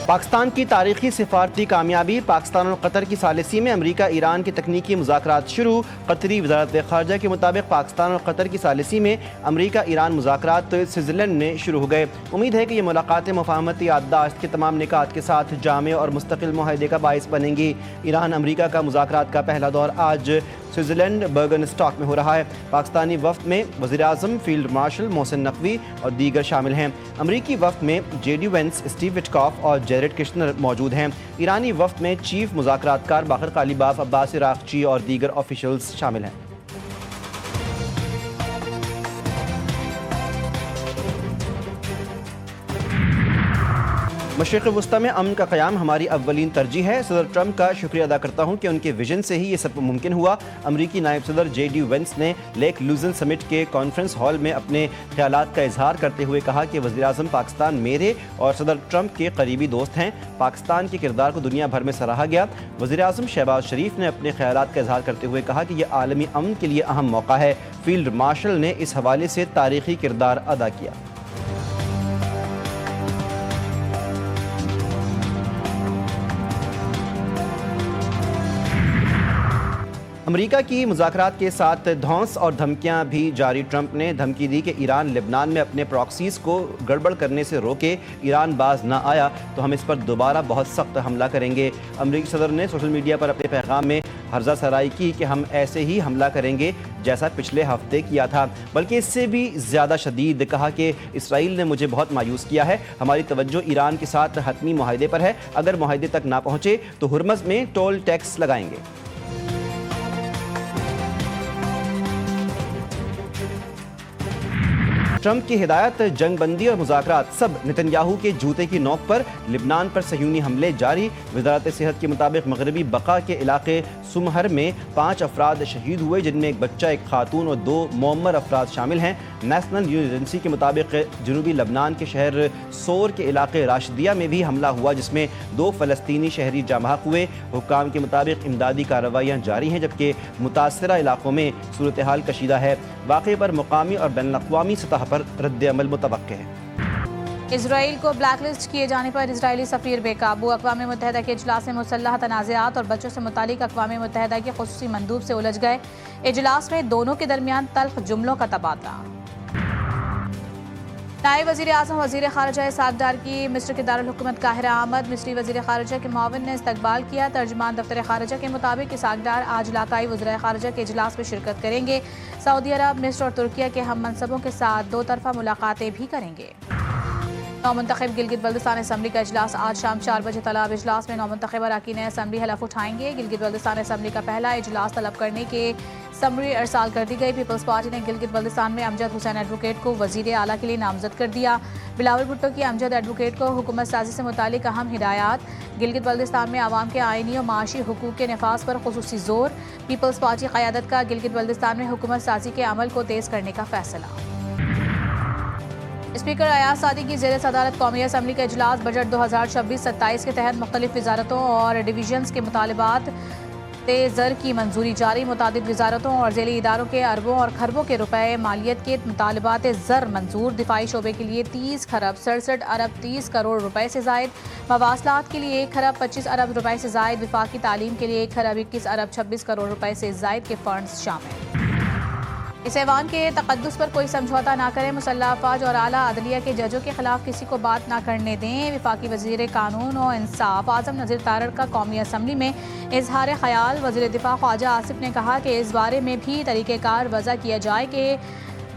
پاکستان کی تاریخی سفارتی کامیابی، پاکستان اور قطر کی ثالثی میں امریکہ ایران کے تکنیکی مذاکرات شروع۔ قطری وزارت خارجہ کے مطابق پاکستان اور قطر کی ثالثی میں امریکہ ایران مذاکرات سوئٹزرلینڈ میں شروع ہو گئے۔ امید ہے کہ یہ ملاقاتیں مفاہمتی یادداشت کے تمام نکات کے ساتھ جامع اور مستقل معاہدے کا باعث بنیں گی۔ ایران امریکہ کا مذاکرات کا پہلا دور آج سوئٹزرلینڈ برگن اسٹاک میں ہو رہا ہے۔ پاکستانی وفد میں وزیراعظم، فیلڈ مارشل محسن نقوی اور دیگر شامل ہیں۔ امریکی وفد میں جے ڈی وینس، اسٹیو وٹکاف اور جیریڈ کشنر موجود ہیں۔ ایرانی وفد میں چیف مذاکرات کار باقر قالیباف، عباس عراقچی اور دیگر آفیشلز شامل ہیں۔ مشرق وسطی میں امن کا قیام ہماری اولین ترجیح ہے۔ صدر ٹرمپ کا شکریہ ادا کرتا ہوں کہ ان کے ویژن سے ہی یہ سب ممکن ہوا۔ امریکی نائب صدر جے ڈی وینس نے لیک لوزن سمٹ کے کانفرنس ہال میں اپنے خیالات کا اظہار کرتے ہوئے کہا کہ وزیراعظم پاکستان میرے اور صدر ٹرمپ کے قریبی دوست ہیں۔ پاکستان کے کردار کو دنیا بھر میں سراہا گیا۔ وزیراعظم شہباز شریف نے اپنے خیالات کا اظہار کرتے ہوئے کہا کہ یہ عالمی امن کے لیے اہم موقع ہے۔ فیلڈ مارشل نے اس حوالے سے تاریخی کردار ادا کیا۔ امریکہ کی مذاکرات کے ساتھ دھونس اور دھمکیاں بھی جاری۔ ٹرمپ نے دھمکی دی کہ ایران لبنان میں اپنے پراکسیز کو گڑبڑ کرنے سے روکے، ایران باز نہ آیا تو ہم اس پر دوبارہ بہت سخت حملہ کریں گے۔ امریکی صدر نے سوشل میڈیا پر اپنے پیغام میں ہرزہ سرائی کی کہ ہم ایسے ہی حملہ کریں گے جیسا پچھلے ہفتے کیا تھا، بلکہ اس سے بھی زیادہ شدید کہا کہ اسرائیل نے مجھے بہت مایوس کیا ہے۔ ہماری توجہ ایران کے ساتھ حتمی معاہدے پر ہے، اگر معاہدے تک نہ پہنچے تو ہرمز میں ٹول ٹیکس لگائیں گے۔ ٹرمپ کی ہدایت، جنگ بندی اور مذاکرات سب نتنیاہو کے جوتے کی نوک پر۔ لبنان پر صہیونی حملے جاری۔ وزارت صحت کے مطابق مغربی بقا کے علاقے سمہر میں 5 افراد شہید ہوئے، جن میں ایک بچہ، ایک خاتون اور 2 معمر افراد شامل ہیں۔ نیشنل نیوز ایجنسی کے مطابق جنوبی لبنان کے شہر سور کے علاقے راشدیہ میں بھی حملہ ہوا، جس میں 2 فلسطینی شہری جاں بحق ہوئے۔ حکام کے مطابق امدادی کارروائیاں جاری ہیں، جبکہ متاثرہ علاقوں میں صورتحال کشیدہ ہے۔ واقعے پر مقامی اور بین الاقوامی سطح پر رد عمل متوقع ہے۔ اسرائیل کو بلیک لسٹ کیے جانے پر اسرائیلی سفیر بے قابو۔ اقوام متحدہ کے اجلاس میں مسلح تنازعات اور بچوں سے متعلق اقوام متحدہ کے خصوصی مندوب سے الجھ گئے۔ اجلاس میں دونوں کے درمیان تلخ جملوں کا تبادلہ۔ نائب وزیر اعظم وزیر خارجہ اسحاق ڈار کی مصر کے دارالحکومت قاہرہ آمد۔ مصری وزیر خارجہ کے معاون نے استقبال کیا۔ ترجمان دفتر خارجہ کے مطابق اسحاق ڈار آج علاقائی وزرائے خارجہ کے اجلاس میں شرکت کریں گے۔ سعودی عرب، مصر اور ترکیہ کے ہم منصبوں کے ساتھ 2 طرفہ ملاقاتیں بھی کریں گے۔ نومنتخب گلگت بلتستان اسمبلی کا اجلاس آج شام 4 بجے طلب۔ اجلاس میں نومنتخب اراکین اسمبلی حلف اٹھائیں گے۔ گلگت بلتستان اسمبلی کا پہلا اجلاس طلب کرنے کے سمری ارسال کر دی گئی۔ پیپلز پارٹی نے گلگت بلتستان میں امجد حسین ایڈوکیٹ کو وزیر اعلیٰ کے لیے نامزد کر دیا۔ بلاول بھٹو کی امجد ایڈوکیٹ کو حکومت سازی سے متعلق اہم ہدایات۔ گلگت بلتستان میں عوام کے آئینی اور معاشی حقوق کے نفاذ پر خصوصی زور۔ پیپلز پارٹی قیادت کا گلگت بلتستان میں حکومت سازی کے عمل کو تیز کرنے کا فیصلہ۔ اسپیکر ایاز صادق کی زیر صدارت قومی اسمبلی کا اجلاس بجٹ 2026-27 کے تحت مختلف وزارتوں اور ڈویژنز کے مطالبات زر کی منظوری جاری۔ متعدد وزارتوں اور ذیلی اداروں کے اربوں اور کھربوں کے روپے مالیت کے مطالبات زر منظور۔ دفاعی شعبے کے لیے 30 خرب 67 ارب 30 کروڑ روپے سے زائد، مواصلات کے لیے 1 خرب 25 ارب روپے سے زائد، وفاقی تعلیم کے لیے 1 خرب 21 ارب 26 کروڑ روپے سے زائد کے فنڈز شامل۔ اس ایوان کے تقدس پر کوئی سمجھوتا نہ کریں، مسلح افواج اور اعلیٰ عدلیہ کے ججوں کے خلاف کسی کو بات نہ کرنے دیں۔ وفاقی وزیر قانون و انصاف اعظم نذیر تارڑ کا قومی اسمبلی میں اظہار خیال۔ وزیر دفاع خواجہ آصف نے کہا کہ اس بارے میں بھی طریقہ کار وضع کیا جائے کہ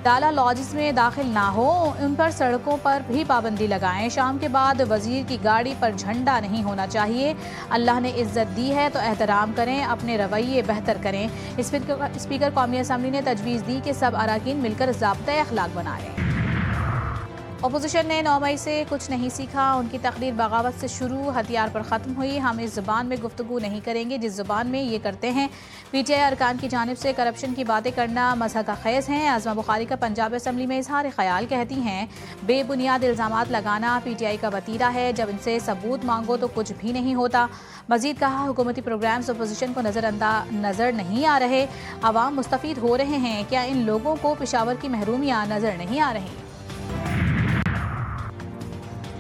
ڈالا لاجز میں داخل نہ ہو، ان پر سڑکوں پر بھی پابندی لگائیں۔ شام کے بعد وزیر کی گاڑی پر جھنڈا نہیں ہونا چاہیے۔ اللہ نے عزت دی ہے تو احترام کریں، اپنے رویے بہتر کریں۔ اسپیکر قومی اسمبلی نے تجویز دی کہ سب اراکین مل کر ضابطۂ اخلاق بنائیں۔ اپوزیشن نے 9 مئی سے کچھ نہیں سیکھا، ان کی تقریر بغاوت سے شروع، ہتھیار پر ختم ہوئی۔ ہم اس زبان میں گفتگو نہیں کریں گے جس زبان میں یہ کرتے ہیں۔ پی ٹی آئی ارکان کی جانب سے کرپشن کی باتیں کرنا مضحکہ خیز ہیں۔ عظمہ بخاری کا پنجاب اسمبلی میں اظہار خیال، کہتی ہیں بے بنیاد الزامات لگانا پی ٹی آئی کا وتیرہ ہے، جب ان سے ثبوت مانگو تو کچھ بھی نہیں ہوتا۔ مزید کہا حکومتی پروگرامز اپوزیشن کو نظر نہیں آ رہے، عوام مستفید ہو رہے ہیں، کیا ان لوگوں کو پشاور کی محرومیاں نظر نہیں آ رہی؟